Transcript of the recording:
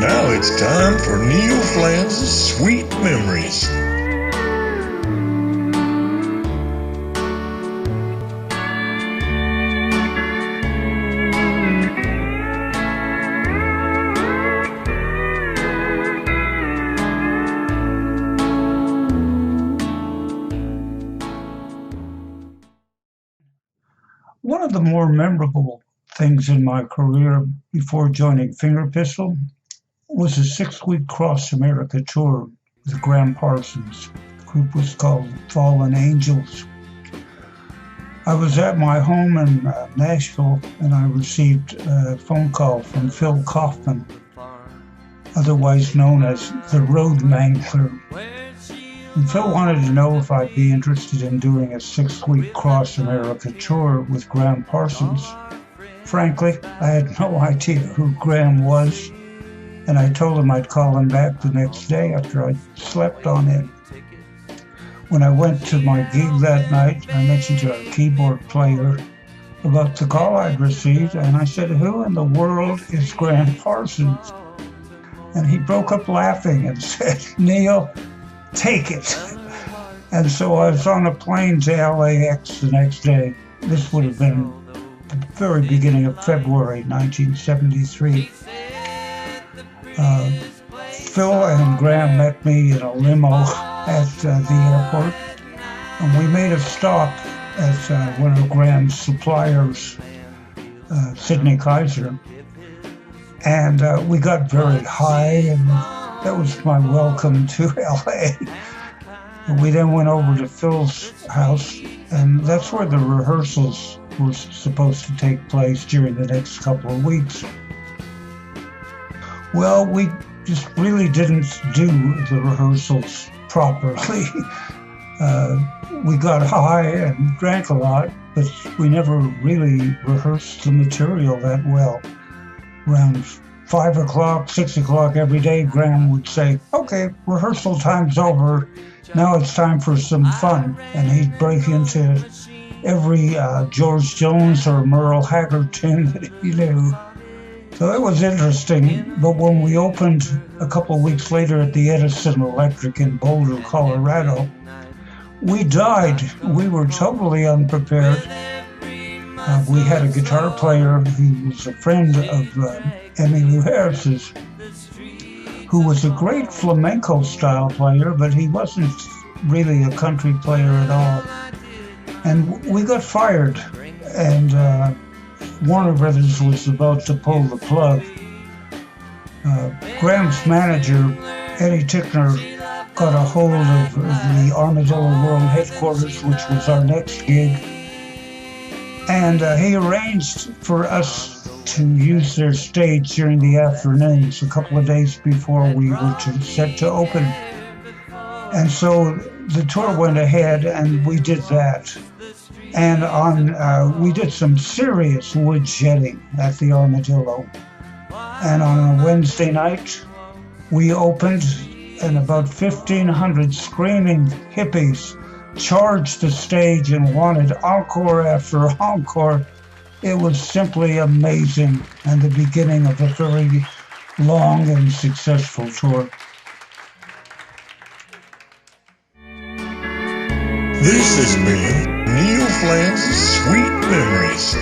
Now it's time for Neil Flanz's Sweet Memories. One of the more memorable things in my career before joining Finger Pistol was a 6-week cross-America tour with Graham Parsons. The group was called Fallen Angels. I was at my home in Nashville, and I received a phone call from Phil Kaufman, otherwise known as the Road Mangler. And Phil wanted to know if I'd be interested in doing a 6-week cross-America tour with Graham Parsons. Frankly, I had no idea who Graham was, and I told him I'd call him back the next day after I'd slept on it. When I went to my gig that night, I mentioned to our keyboard player about the call I'd received, and I said, "Who in the world is Graham Parsons?" And he broke up laughing and said, "Neil, take it." And so I was on a plane to LAX the next day. This would have been the very beginning of February 1973. Phil and Graham met me in a limo at the airport, and we made a stop at one of Graham's suppliers, Sidney Kaiser, and we got very high, and that was my welcome to LA. We then went over to Phil's house, and that's where the rehearsals were supposed to take place during the next couple of weeks. Well, we just really didn't do the rehearsals properly. We got high and drank a lot, but we never really rehearsed the material that well. Around 5 o'clock, 6 o'clock every day, Graham would say, "Okay, rehearsal time's over. Now it's time for some fun." And he'd break into every George Jones or Merle Haggard tune that he knew. So it was interesting, but when we opened a couple of weeks later at the Edison Electric in Boulder, Colorado, we died. We were totally unprepared. We had a guitar player who was a friend of Emmylou Harris's, who was a great flamenco style player, but he wasn't really a country player at all. And we got fired, and Warner Brothers was about to pull the plug. Graham's manager, Eddie Tickner, got a hold of the Armadillo World headquarters, which was our next gig, and he arranged for us to use their stage during the afternoons, a couple of days before we were set to open. And so the tour went ahead, and we did that. And we did some serious wood shedding at the Armadillo. And on a Wednesday night, we opened, and about 1,500 screaming hippies charged the stage and wanted encore after encore. It was simply amazing, and the beginning of a very long and successful tour. This has been Neil Flanz's Sweet Memories.